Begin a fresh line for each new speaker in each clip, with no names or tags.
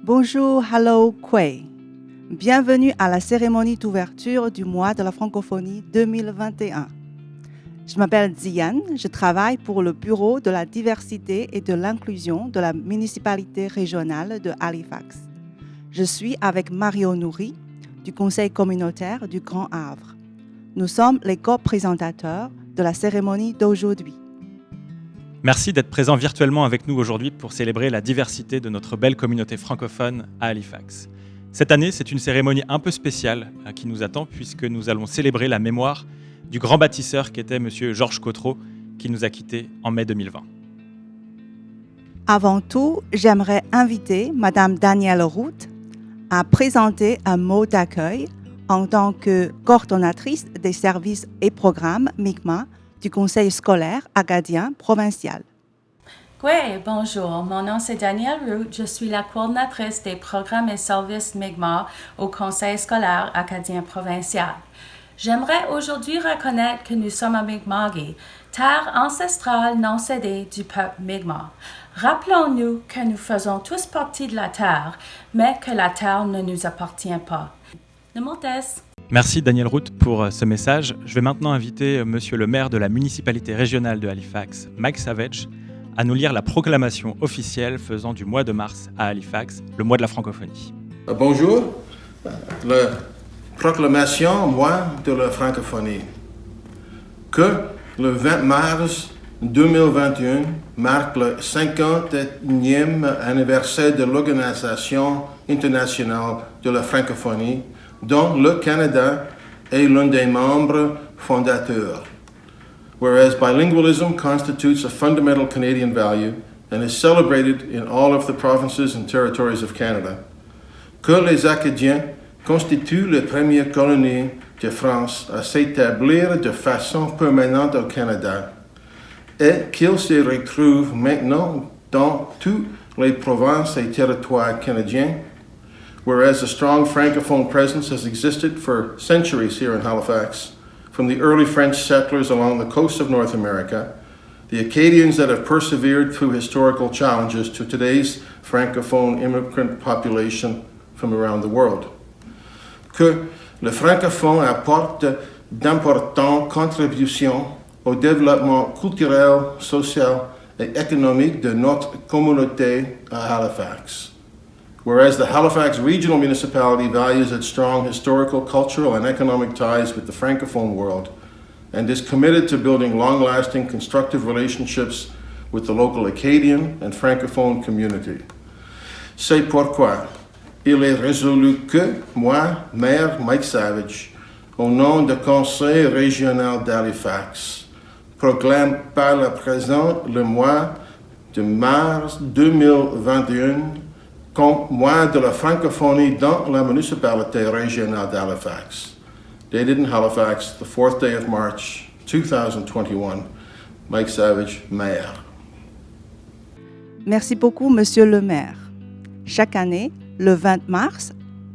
Bonjour, hello, Kwei. Bienvenue à la cérémonie d'ouverture du mois de la francophonie 2021. Je m'appelle Ziane, je travaille pour le Bureau de la diversité et de l'inclusion de la municipalité régionale de Halifax. Je suis avec Mario Nourri du Conseil communautaire du Grand Havre. Nous sommes les co-présentateurs de la cérémonie d'aujourd'hui.
Merci d'être présent virtuellement avec nous aujourd'hui pour célébrer la diversité de notre belle communauté francophone à Halifax. Cette année, c'est une cérémonie un peu spéciale qui nous attend puisque nous allons célébrer la mémoire du grand bâtisseur qu'était M. Georges Cottereau qui nous a quittés en mai 2020.
Avant tout, j'aimerais inviter Mme Danielle Roux à présenter un mot d'accueil en tant que coordonnatrice des services et programmes Mi'kmaq du Conseil scolaire acadien provincial.
Oui, bonjour. Mon nom c'est Danielle Roux. Je suis la coordonnatrice des programmes et services Mi'kmaq au Conseil scolaire acadien provincial. J'aimerais aujourd'hui reconnaître que nous sommes à Mi'kma'ki, terre ancestrale non cédée du peuple Mi'kmaq. Rappelons-nous que nous faisons tous partie de la terre, mais que la terre ne nous appartient pas. Nemontes.
Merci Danielle Roux pour ce message. Je vais maintenant inviter Monsieur le maire de la municipalité régionale de Halifax, Mike Savage, à nous lire la proclamation officielle faisant du mois de mars à Halifax le mois de la francophonie.
Bonjour, la proclamation mois de la francophonie. Que le 20 mars 2021 marque le 51e anniversaire de l'Organisation internationale de la francophonie, dont le Canada est l'un des membres fondateurs. Whereas bilingualism constitutes a fundamental Canadian value and is celebrated in all of the provinces and territories of Canada. Que les Acadiens constituent la première colonie de France à s'établir de façon permanente au Canada et qu'ils se retrouvent maintenant dans toutes les provinces et territoires canadiens. Whereas a strong francophone presence has existed for centuries here in Halifax, from the early French settlers along the coast of North America, the Acadians that have persevered through historical challenges to today's francophone immigrant population from around the world. Que le francophone apporte d'importantes contributions au développement culturel, social et économique de notre communauté à Halifax. Whereas the Halifax Regional Municipality values its strong historical, cultural, and economic ties with the Francophone world and is committed to building long-lasting, constructive relationships with the local Acadian and Francophone community. C'est pourquoi il est résolu que moi, maire Mike Savage, au nom du Conseil régional d'Halifax, proclame par le présent le mois de mars 2021 comme mois de la francophonie dans la municipalité régionale d'Halifax. Dated in Halifax, the 4th day of March, 2021. Mike Savage, maire.
Merci beaucoup, Monsieur le maire. Chaque année, le 20 mars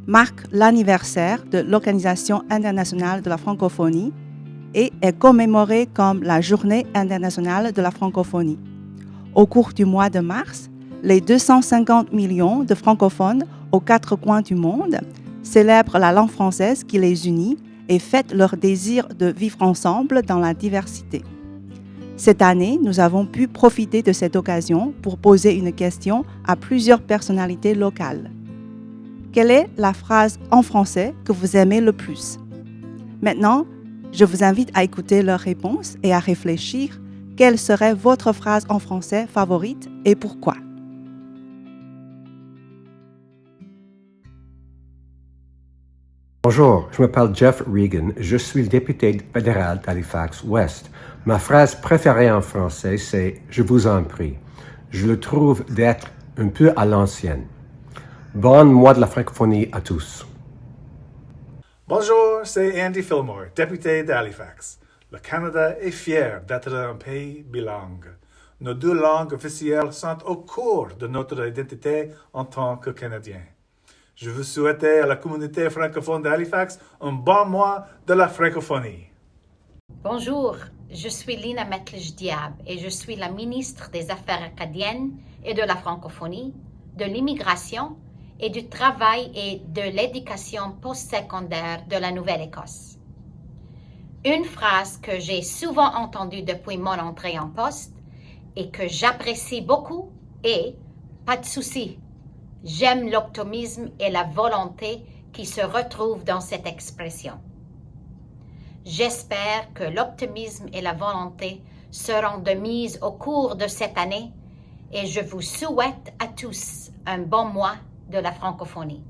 marque l'anniversaire de l'Organisation internationale de la francophonie et est commémoré comme la Journée internationale de la francophonie. Au cours du mois de mars, les 250 millions de francophones aux quatre coins du monde célèbrent la langue française qui les unit et fêtent leur désir de vivre ensemble dans la diversité. Cette année, nous avons pu profiter de cette occasion pour poser une question à plusieurs personnalités locales. Quelle est la phrase en français que vous aimez le plus? Maintenant, je vous invite à écouter leurs réponses et à réfléchir quelle serait votre phrase en français favorite et pourquoi.
Bonjour, je m'appelle Jeff Regan, je suis le député fédéral d'Halifax-Ouest. Ma phrase préférée en français, c'est « Je vous en prie ». Je le trouve d'être un peu à l'ancienne. Bon mois de la francophonie à tous.
Bonjour, c'est Andy Fillmore, député d'Halifax. Le Canada est fier d'être un pays bilingue. Nos deux langues officielles sont au cœur de notre identité en tant que Canadiens. Je veux souhaiter à la communauté francophone d'Halifax un bon mois de la francophonie.
Bonjour, je suis Lina Mettlich-Diab et je suis la ministre des Affaires acadiennes et de la francophonie, de l'immigration et du travail et de l'éducation postsecondaire de la Nouvelle-Écosse. Une phrase que j'ai souvent entendue depuis mon entrée en poste et que j'apprécie beaucoup est « pas de souci ». J'aime l'optimisme et la volonté qui se retrouvent dans cette expression. J'espère que l'optimisme et la volonté seront de mise au cours de cette année et je vous souhaite à tous un bon mois de la francophonie.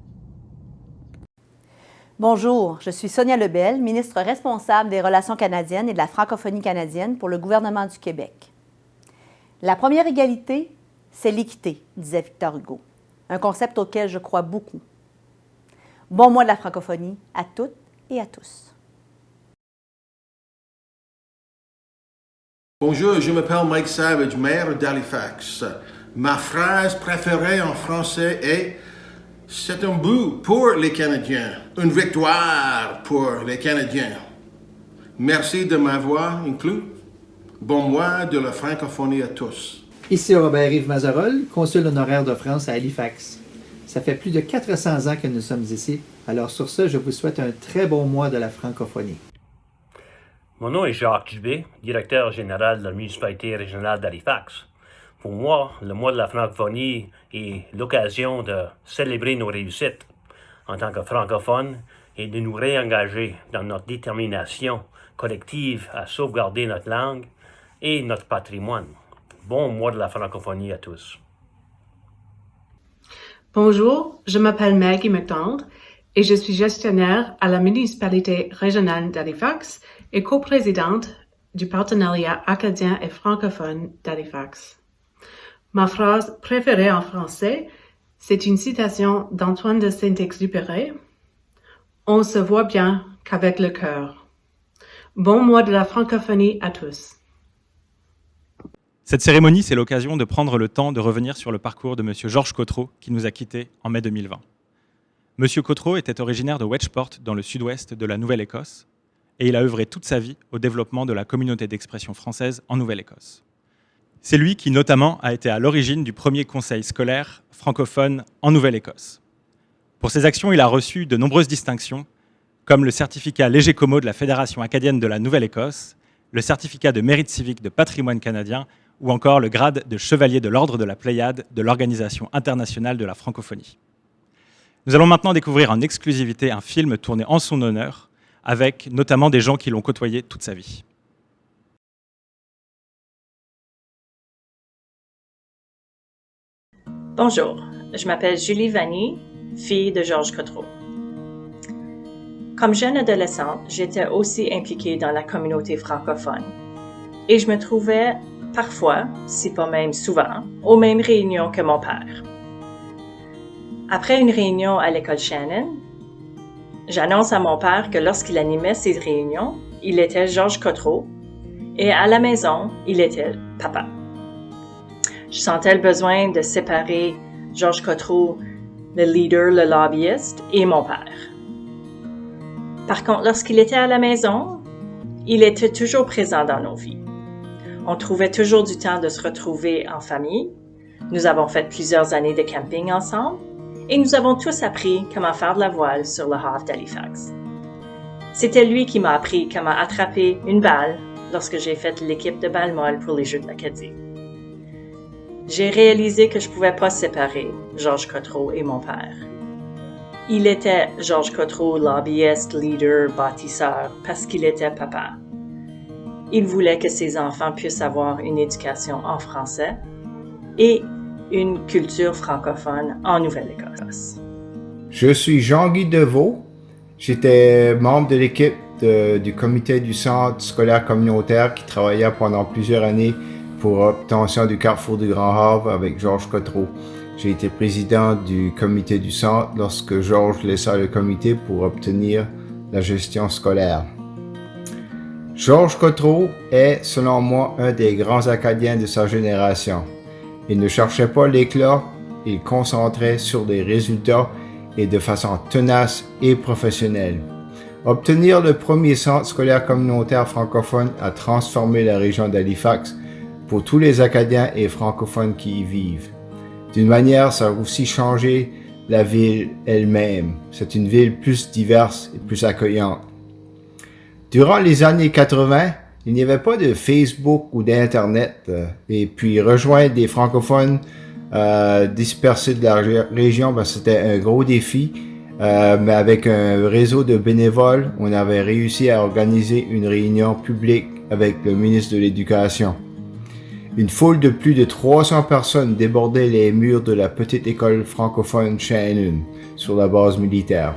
Bonjour, je suis Sonia Lebel, ministre responsable des Relations canadiennes et de la francophonie canadienne pour le gouvernement du Québec. La première égalité, c'est l'équité, disait Victor Hugo, un concept auquel je crois beaucoup. Bon mois de la francophonie à toutes et à tous.
Bonjour, je m'appelle Mike Savage, maire d'Halifax. Ma phrase préférée en français est « C'est un but pour les Canadiens, une victoire pour les Canadiens ». Merci de m'avoir inclus. Bon mois de la francophonie à tous.
Ici Robert-Yves Mazarol, consul honoraire de France à Halifax. Ça fait plus de 400 ans que nous sommes ici, alors sur ce, je vous souhaite un très bon mois de la francophonie.
Mon nom est Jacques Dubé, directeur général de la municipalité régionale d'Halifax. Pour moi, le mois de la francophonie est l'occasion de célébrer nos réussites en tant que francophones et de nous réengager dans notre détermination collective à sauvegarder notre langue et notre patrimoine. Bon mois de la francophonie à tous.
Bonjour, je m'appelle Maggie McDonald et je suis gestionnaire à la municipalité régionale d'Halifax et coprésidente du partenariat acadien et francophone d'Halifax. Ma phrase préférée en français, c'est une citation d'Antoine de Saint-Exupéry. « On se voit bien qu'avec le cœur ». Bon mois de la francophonie à tous.
Cette cérémonie, c'est l'occasion de prendre le temps de revenir sur le parcours de M. Georges Cotreau, qui nous a quittés en mai 2020. M. Cotreau était originaire de Wedgeport, dans le sud-ouest de la Nouvelle-Écosse, et il a œuvré toute sa vie au développement de la communauté d'expression française en Nouvelle-Écosse. C'est lui qui, notamment, a été à l'origine du premier conseil scolaire francophone en Nouvelle-Écosse. Pour ses actions, il a reçu de nombreuses distinctions, comme le certificat Léger Como de la Fédération acadienne de la Nouvelle-Écosse, le certificat de mérite civique de patrimoine canadien ou encore le grade de chevalier de l'ordre de la Pléiade de l'Organisation internationale de la francophonie. Nous allons maintenant découvrir en exclusivité un film tourné en son honneur, avec notamment des gens qui l'ont côtoyé toute sa vie.
Bonjour, je m'appelle Julie Vanny, fille de Georges Cotreau. Comme jeune adolescente, j'étais aussi impliquée dans la communauté francophone et je me trouvais parfois, si pas même souvent, aux mêmes réunions que mon père. Après une réunion à l'école Shannon, j'annonce à mon père que lorsqu'il animait ces réunions, il était Georges Cotreau et à la maison, il était papa. Je sentais le besoin de séparer Georges Cotreau, le leader, le lobbyiste, et mon père. Par contre, lorsqu'il était à la maison, il était toujours présent dans nos vies. On trouvait toujours du temps de se retrouver en famille. Nous avons fait plusieurs années de camping ensemble et nous avons tous appris comment faire de la voile sur le Havre d'Halifax. C'était lui qui m'a appris comment attraper une balle lorsque j'ai fait l'équipe de balle molle pour les Jeux de l'Acadie. J'ai réalisé que je ne pouvais pas séparer Georges Cotreau et mon père. Il était Georges Cotreau, lobbyiste, leader, bâtisseur, parce qu'il était papa. Il voulait que ses enfants puissent avoir une éducation en français et une culture francophone en Nouvelle-Écosse.
Je suis Jean-Guy Deveau. J'étais membre de l'équipe du comité du Centre scolaire communautaire qui travaillait pendant plusieurs années pour l'obtention du Carrefour du Grand Havre avec Georges Cotreau. J'ai été président du comité du Centre lorsque Georges laissa le comité pour obtenir la gestion scolaire. Georges Cotreau est, selon moi, un des grands Acadiens de sa génération. Il ne cherchait pas l'éclat, il concentrait sur des résultats et de façon tenace et professionnelle. Obtenir le premier centre scolaire communautaire francophone a transformé la région d'Halifax pour tous les Acadiens et francophones qui y vivent. D'une manière, ça a aussi changé la ville elle-même. C'est une ville plus diverse et plus accueillante. Durant les années 80, il n'y avait pas de Facebook ou d'Internet. Et puis rejoindre des francophones dispersés de la région, c'était un gros défi. Mais avec un réseau de bénévoles, on avait réussi à organiser une réunion publique avec le ministre de l'Éducation. Une foule de plus de 300 personnes débordait les murs de la petite école francophone Shannon, sur la base militaire.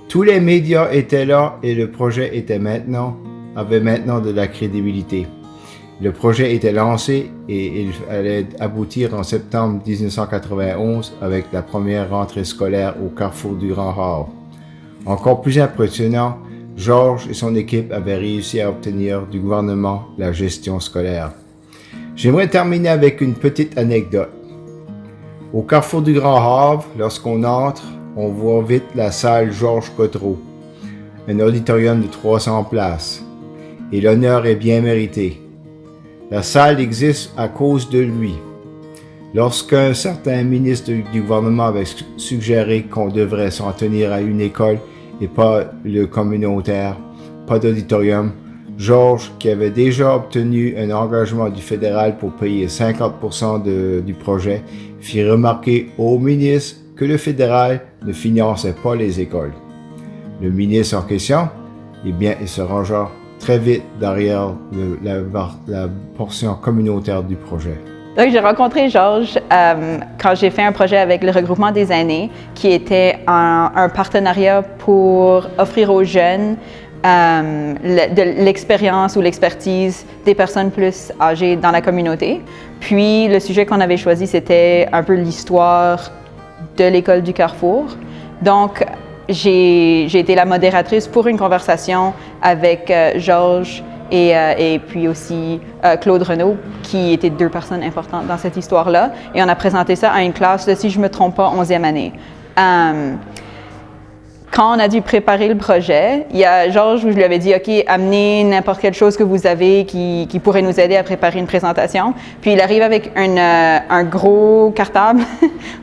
Tous les médias étaient là et le projet avait maintenant de la crédibilité. Le projet était lancé et il allait aboutir en septembre 1991 avec la première rentrée scolaire au carrefour du Grand Havre. Encore plus impressionnant, Georges et son équipe avaient réussi à obtenir du gouvernement la gestion scolaire. J'aimerais terminer avec une petite anecdote. Au carrefour du Grand Havre, lorsqu'on entre, on voit vite la salle Georges Cotreau, un auditorium de 300 places. Et l'honneur est bien mérité. La salle existe à cause de lui. Lorsqu'un certain ministre du gouvernement avait suggéré qu'on devrait s'en tenir à une école et pas le communautaire, pas d'auditorium, Georges, qui avait déjà obtenu un engagement du fédéral pour payer 50% du projet, fit remarquer au ministre que le fédéral ne finançait pas les écoles. Le ministre en question, il se rangea très vite derrière la portion communautaire du projet.
Donc, j'ai rencontré Georges quand j'ai fait un projet avec le regroupement des aînés, qui était un partenariat pour offrir aux jeunes de l'expérience ou l'expertise des personnes plus âgées dans la communauté. Puis, le sujet qu'on avait choisi, c'était un peu l'histoire de l'école du Carrefour. Donc, j'ai été la modératrice pour une conversation avec Georges et puis aussi Claude Renaud, qui étaient deux personnes importantes dans cette histoire-là. Et on a présenté ça à une classe de, si je ne me trompe pas, 11e année. Quand on a dû préparer le projet, il y a Georges où je lui avais dit « OK, amenez n'importe quelle chose que vous avez qui pourrait nous aider à préparer une présentation. » Puis il arrive avec un gros cartable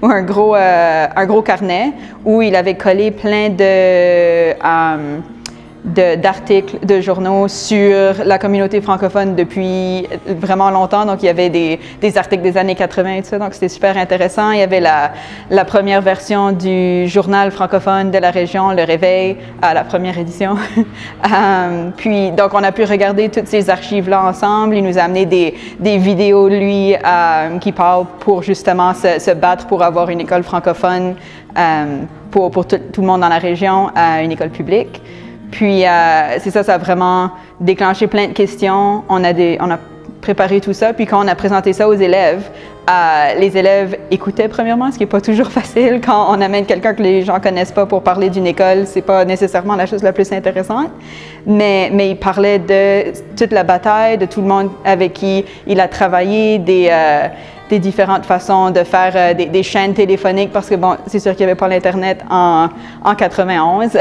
ou un gros carnet où il avait collé plein d'articles, de journaux sur la communauté francophone depuis vraiment longtemps. Donc, il y avait des articles des années 80 et tout ça, donc c'était super intéressant. Il y avait la première version du journal francophone de la région, Le Réveil, à la première édition. Puis, donc, on a pu regarder toutes ces archives-là ensemble. Il nous a amené des vidéos, lui, qui parlent pour justement se battre pour avoir une école francophone pour tout le monde dans la région, une école publique. Puis, c'est ça a vraiment déclenché plein de questions. On a préparé tout ça. Puis, quand on a présenté ça aux élèves, les élèves écoutaient premièrement, ce qui n'est pas toujours facile. Quand on amène quelqu'un que les gens ne connaissent pas pour parler d'une école, ce n'est pas nécessairement la chose la plus intéressante. Mais ils parlaient de toute la bataille, de tout le monde avec qui il a travaillé, des différentes façons de faire des chaînes téléphoniques, parce que bon, c'est sûr qu'il n'y avait pas l'Internet en 91,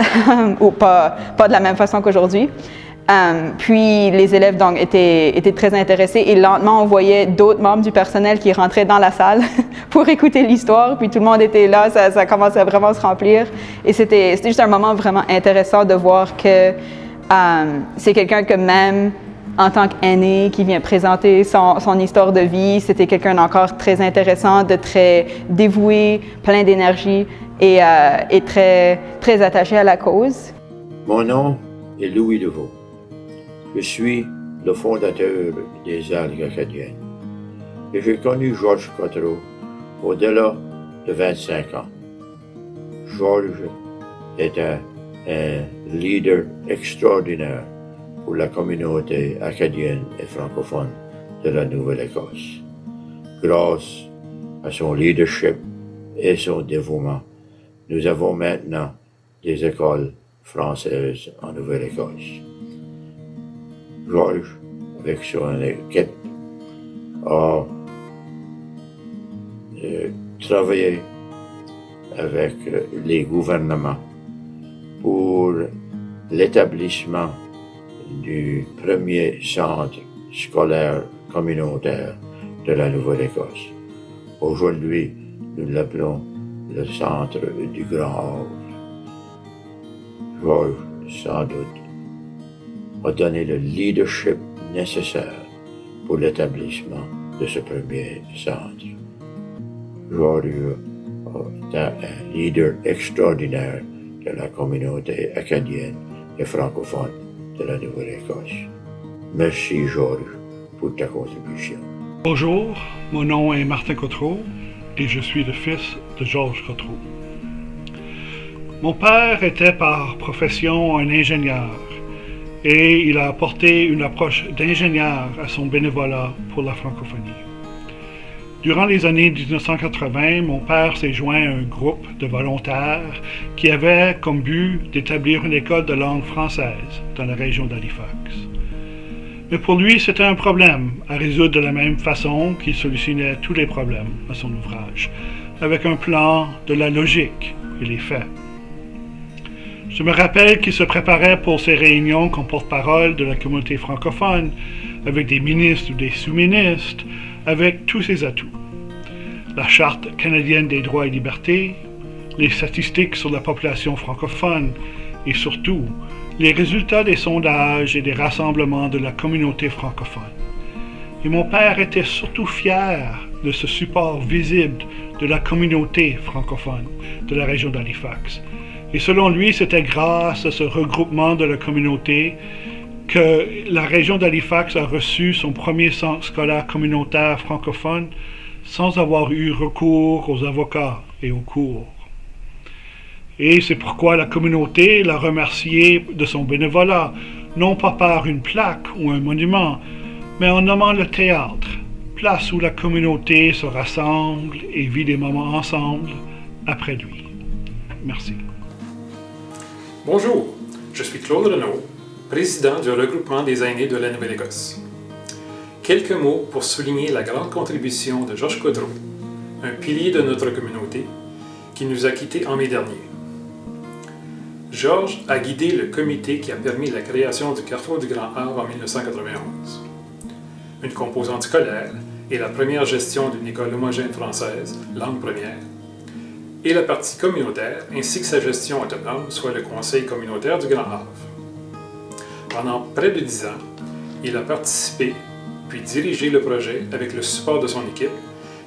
ou pas de la même façon qu'aujourd'hui. Puis les élèves donc étaient très intéressés et lentement on voyait d'autres membres du personnel qui rentraient dans la salle pour écouter l'histoire, puis tout le monde était là, ça commençait à vraiment se remplir et c'était juste un moment vraiment intéressant de voir que c'est quelqu'un que même en tant qu'aîné qui vient présenter son histoire de vie, c'était quelqu'un d'encore très intéressant, de très dévoué, plein d'énergie et très, très attaché à la cause.
Mon nom est Louis Deveau. Je suis le fondateur des Algues acadiennes et j'ai connu Georges Cotreau au-delà de 25 ans. Georges est un leader extraordinaire pour la communauté acadienne et francophone de la Nouvelle-Écosse. Grâce à son leadership et son dévouement, nous avons maintenant des écoles françaises en Nouvelle-Écosse. Georges, avec son équipe, a travaillé avec les gouvernements pour l'établissement du premier centre scolaire communautaire de la Nouvelle-Écosse. Aujourd'hui, nous l'appelons le centre du Grand Hall. Georges, sans doute, a donné le leadership nécessaire pour l'établissement de ce premier centre. Georges est un leader extraordinaire de la communauté acadienne et francophone de la Nouvelle-Écosse. Merci Georges pour ta contribution.
Bonjour, mon nom est Martin Cotreau et je suis le fils de Georges Cotreau. Mon père était par profession un ingénieur et il a apporté une approche d'ingénieur à son bénévolat pour la francophonie. Durant les années 1980, mon père s'est joint à un groupe de volontaires qui avait comme but d'établir une école de langue française dans la région d'Halifax. Mais pour lui, c'était un problème à résoudre de la même façon qu'il solutionnait tous les problèmes à son ouvrage, avec un plan, de la logique et les faits. Je me rappelle qu'il se préparait pour ces réunions comme porte-parole de la communauté francophone, avec des ministres ou des sous-ministres, avec tous ses atouts. La Charte canadienne des droits et libertés, les statistiques sur la population francophone et surtout les résultats des sondages et des rassemblements de la communauté francophone. Et mon père était surtout fier de ce support visible de la communauté francophone de la région d'Halifax. Et selon lui, c'était grâce à ce regroupement de la communauté que la région d'Halifax a reçu son premier centre scolaire communautaire francophone sans avoir eu recours aux avocats et aux cours. Et c'est pourquoi la communauté l'a remercié de son bénévolat, non pas par une plaque ou un monument, mais en nommant le théâtre, place où la communauté se rassemble et vit des moments ensemble après lui. Merci.
Bonjour, je suis Claude Renaud, président du regroupement des aînés de la Nouvelle-Écosse. Quelques mots pour souligner la grande contribution de Georges Cotreau, un pilier de notre communauté, qui nous a quittés en mai dernier. Georges a guidé le comité qui a permis la création du Carrefour du Grand Havre en 1991. Une composante scolaire et la première gestion d'une école homogène française, langue première, et la partie communautaire ainsi que sa gestion autonome, soit le Conseil communautaire du Grand Havre. Pendant près de 10 ans, il a participé puis dirigé le projet avec le support de son équipe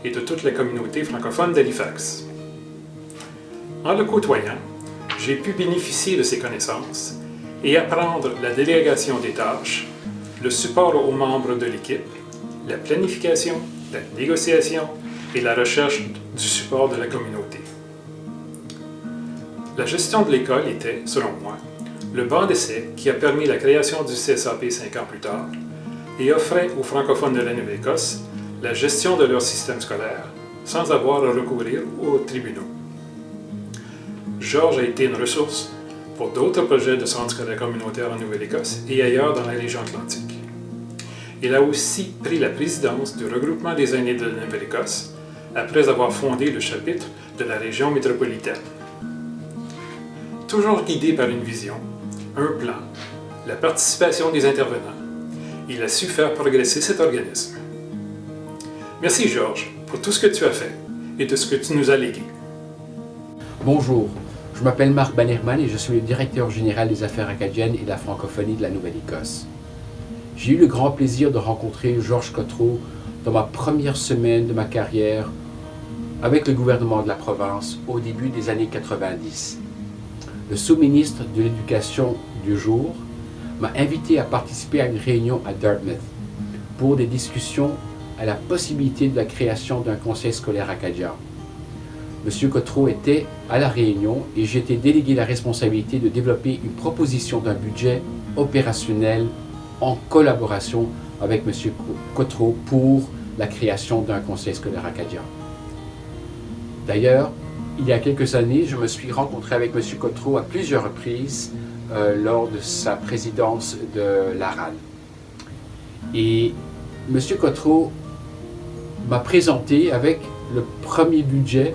et de toute la communauté francophone d'Halifax. En le côtoyant, j'ai pu bénéficier de ses connaissances et apprendre la délégation des tâches, le support aux membres de l'équipe, la planification, la négociation et la recherche du support de la communauté. La gestion de l'école était, selon moi, le banc d'essai qui a permis la création du CSAP 5 ans plus tard et offrait aux francophones de la Nouvelle-Écosse la gestion de leur système scolaire sans avoir à recourir aux tribunaux. Georges a été une ressource pour d'autres projets de centres scolaires communautaires en Nouvelle-Écosse et ailleurs dans la région atlantique. Il a aussi pris la présidence du regroupement des aînés de la Nouvelle-Écosse après avoir fondé le chapitre de la région métropolitaine. Toujours guidé par une vision, un plan, la participation des intervenants, il a su faire progresser cet organisme. Merci Georges pour tout ce que tu as fait et de ce que tu nous as légué.
Bonjour, je m'appelle Marc Bannerman et je suis le directeur général des affaires acadiennes et de la francophonie de la Nouvelle-Écosse. J'ai eu le grand plaisir de rencontrer Georges Cotreau dans ma première semaine de ma carrière avec le gouvernement de la province au début des années 90. Le sous-ministre de l'Éducation du jour m'a invité à participer à une réunion à Dartmouth pour des discussions à la possibilité de la création d'un conseil scolaire acadien. M. Cotreau était à la réunion et j'ai été délégué la responsabilité de développer une proposition d'un budget opérationnel en collaboration avec M. Cotreau pour la création d'un conseil scolaire acadien. D'ailleurs, il y a quelques années, je me suis rencontré avec M. Cotreau à plusieurs reprises lors de sa présidence de l'ARAL. Et M. Cotreau m'a présenté avec le premier budget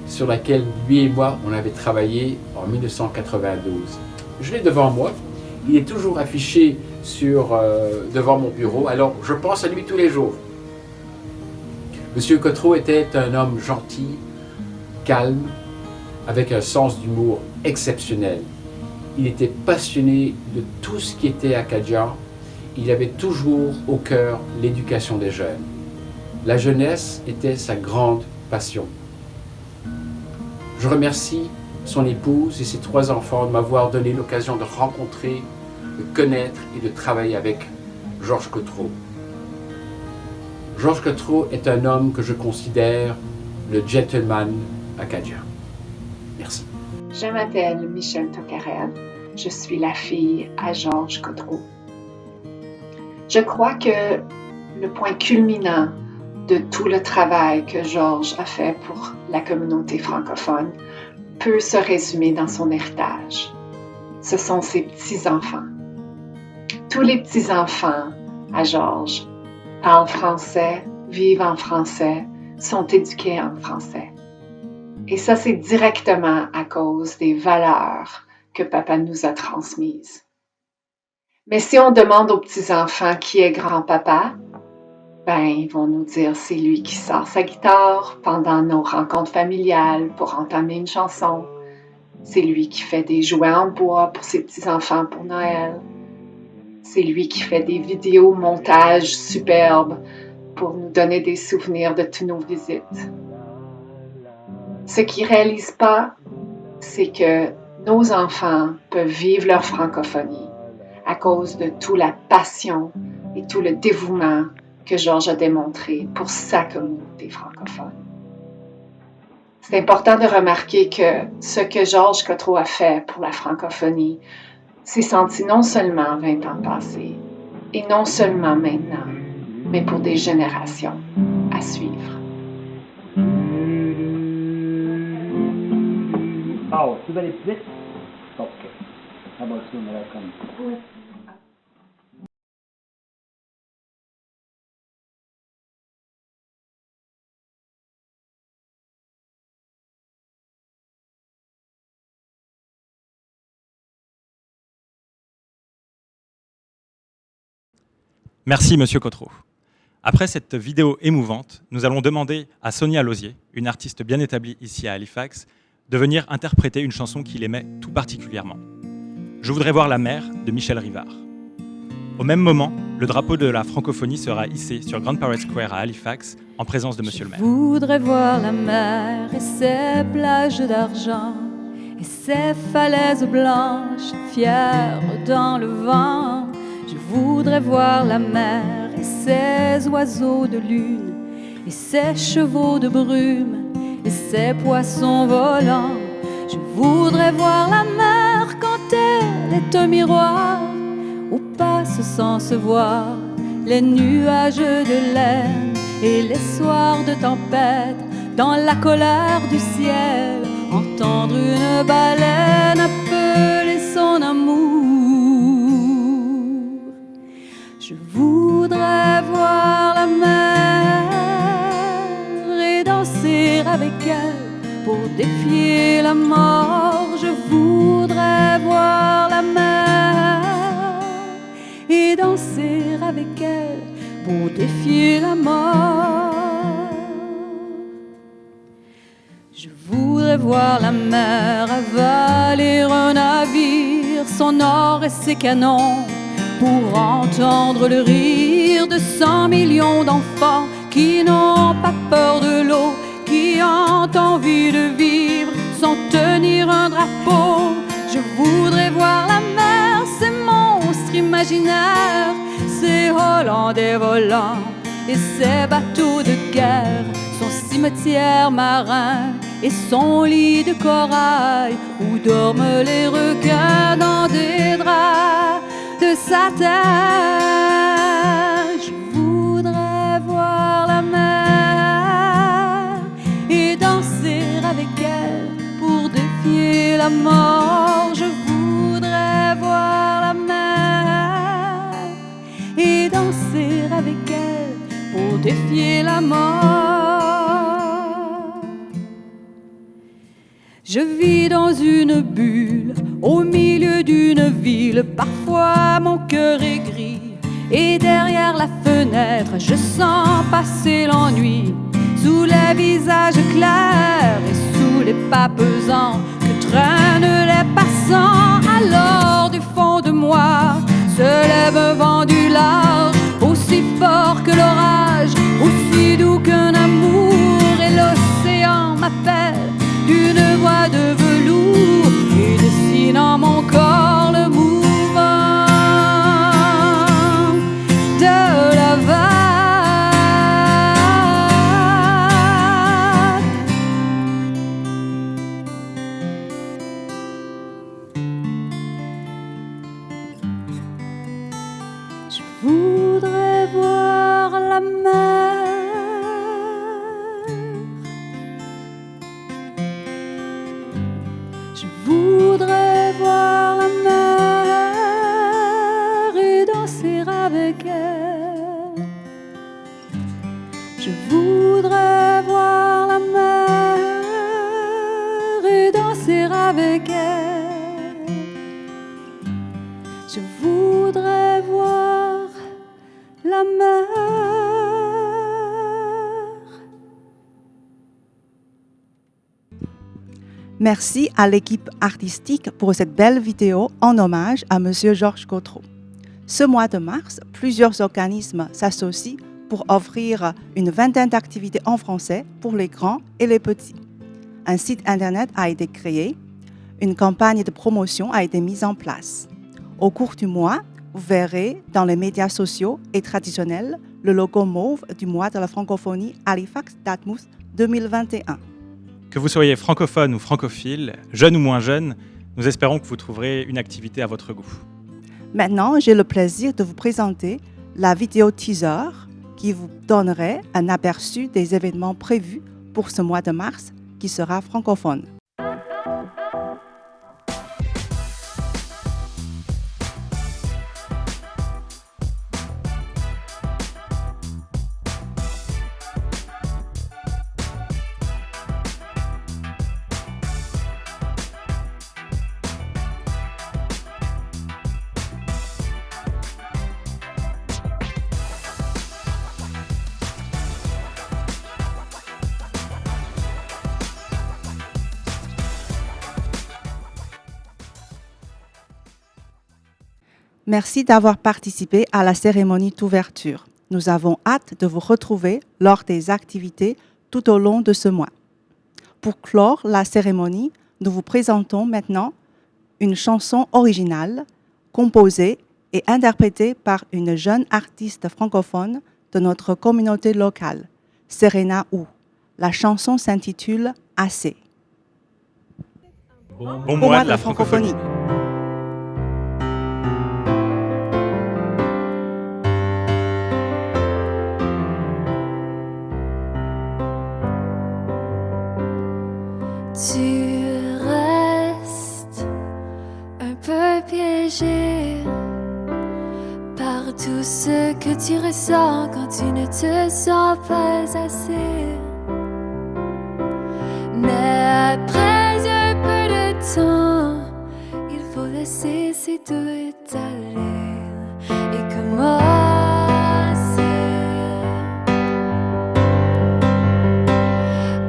sur lequel lui et moi, on avait travaillé en 1992. Je l'ai devant moi, il est toujours affiché devant mon bureau, alors je pense à lui tous les jours. M. Cotreau était un homme gentil, calme, avec un sens d'humour exceptionnel. Il était passionné de tout ce qui était acadien. Il avait toujours au cœur l'éducation des jeunes. La jeunesse était sa grande passion. Je remercie son épouse et ses 3 enfants de m'avoir donné l'occasion de rencontrer, de connaître et de travailler avec Georges Cottereau. Georges Cottereau est un homme que je considère le gentleman acadien. Merci.
Je m'appelle Michèle Tokarev. Je suis la fille à Georges Cottereau. Je crois que le point culminant de tout le travail que Georges a fait pour la communauté francophone peut se résumer dans son héritage. Ce sont ses petits-enfants. Tous les petits-enfants à Georges parlent français, vivent en français, sont éduqués en français. Et ça, c'est directement à cause des valeurs que papa nous a transmises. Mais si on demande aux petits-enfants qui est grand-papa, ils vont nous dire c'est lui qui sort sa guitare pendant nos rencontres familiales pour entamer une chanson. C'est lui qui fait des jouets en bois pour ses petits-enfants pour Noël. C'est lui qui fait des vidéos montages superbes pour nous donner des souvenirs de toutes nos visites. Ce qu'ils ne réalisent pas, c'est que nos enfants peuvent vivre leur francophonie à cause de toute la passion et tout le dévouement que Georges a démontré pour sa communauté francophone. C'est important de remarquer que ce que Georges Cottereau a fait pour la francophonie s'est senti non seulement 20 ans passés, et non seulement maintenant, mais pour des générations à suivre.
Tu vas aller plus vite? OK. Ah bon, tu me l'as comme...
Merci, Monsieur Cottereau. Après cette vidéo émouvante, nous allons demander à Sonia Lausier, une artiste bien établie ici à Halifax, de venir interpréter une chanson qu'il aimait tout particulièrement. Je voudrais voir la mer de Michel Rivard. Au même moment, le drapeau de la francophonie sera hissé sur Grand Parade Square à Halifax en présence de Monsieur le maire.
Je voudrais voir la mer et ses plages d'argent et ses falaises blanches fières dans le vent. Je voudrais voir la mer et ses oiseaux de lune et ses chevaux de brume et ses poissons volants. Je voudrais voir la mer quand elle est un miroir où passent sans se voir les nuages de laine et les soirs de tempête dans la colère du ciel. Entendre une baleine appeler son amour. Je voudrais voir la mer et danser avec elle pour défier la mort. Je voudrais voir la mer et danser avec elle pour défier la mort. Je voudrais voir la mer avaler un navire, son or et ses canons, pour entendre le rire de 100 millions d'enfants qui n'ont pas peur de l'eau, qui ont envie de vivre sans tenir un drapeau. Je voudrais voir la mer, ces monstres imaginaires, ces Hollandais volants et ces bateaux de guerre, son cimetière marin et son lit de corail où dorment les requins dans des draps de satin. Je voudrais voir la mer et danser avec elle pour défier la mort. Je voudrais voir la mer et danser avec elle pour défier la mort. Je vis dans une bulle au milieu d'une ville, parfois mon cœur est gris et derrière la fenêtre je sens passer l'ennui sous les visages clairs et sous les pas pesants sang que traînent les passants. Alors du fond de moi se lève un vent du large, aussi fort que l'orage, aussi doux qu'un amour. Et l'océan m'appelle d'une voix de velours et dessine en mon corps le mouvement de la vague. Je voudrais voir la mer. Je voudrais voir la mer et danser avec elle. Je voudrais voir la mer et danser avec elle. Je voudrais voir la mer.
Merci à l'équipe artistique pour cette belle vidéo en hommage à M. Georges Cottereau. Ce mois de mars, plusieurs organismes s'associent pour offrir une vingtaine d'activités en français pour les grands et les petits. Un site internet a été créé, une campagne de promotion a été mise en place. Au cours du mois, vous verrez dans les médias sociaux et traditionnels le logo mauve du mois de la francophonie Halifax Dartmouth 2021.
Que vous soyez francophone ou francophile, jeune ou moins jeune, nous espérons que vous trouverez une activité à votre goût.
Maintenant, j'ai le plaisir de vous présenter la vidéo teaser qui vous donnerait un aperçu des événements prévus pour ce mois de mars qui sera francophone. Merci d'avoir participé à la cérémonie d'ouverture. Nous avons hâte de vous retrouver lors des activités tout au long de ce mois. Pour clore la cérémonie, nous vous présentons maintenant une chanson originale composée et interprétée par une jeune artiste francophone de notre communauté locale, Serena Hu. La chanson s'intitule « Assez ».
Bon mois de la francophonie.
Tu restes un peu piégé par tout ce que tu ressens quand tu ne te sens pas assez. Mais après un peu de temps, il faut laisser ces doutes aller et commencer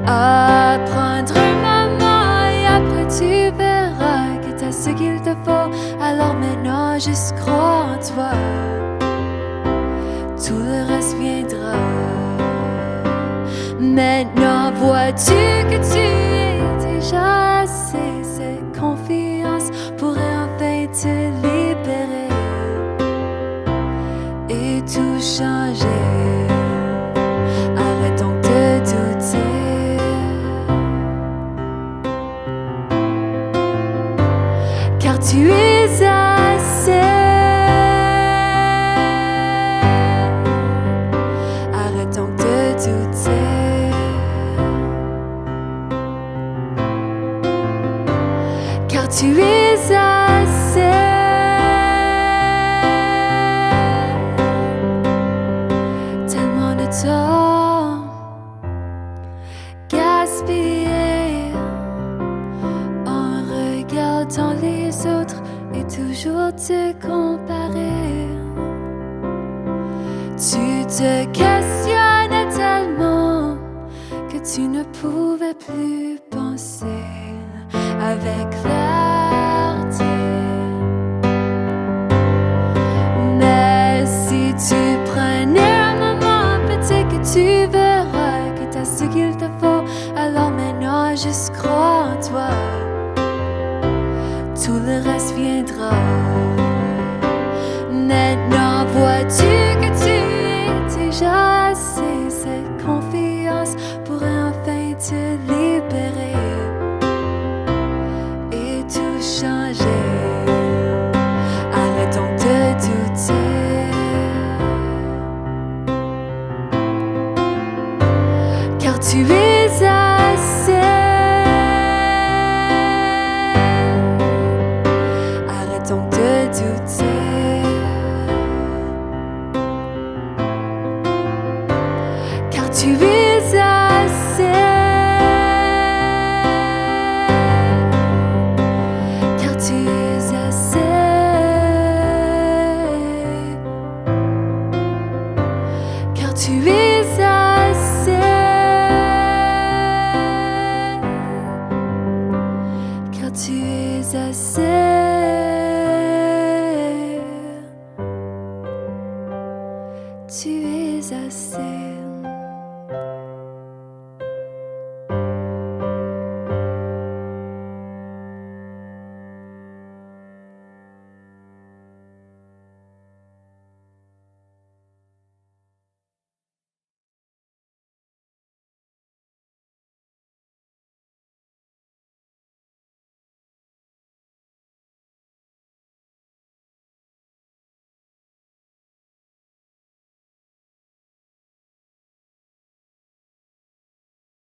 à prendre un moment et après tu verras que t'as ce qu'il te faut. Alors maintenant juste crois en toi, tout le reste viendra. Maintenant vois-tu que tu es déjà assez. Cette confiance pourrait enfin te libérer et tout changer. Arrête donc de douter, car tu es assez. Arrête donc de douter, car tu es assez. Tellement de temps gaspillé en regardant les autres et toujours te comparer. Tu te questionnais tellement que tu ne pouvais plus penser. juste crois en toi, tout le reste viendra. Maintenant vois-tu que tu es déjà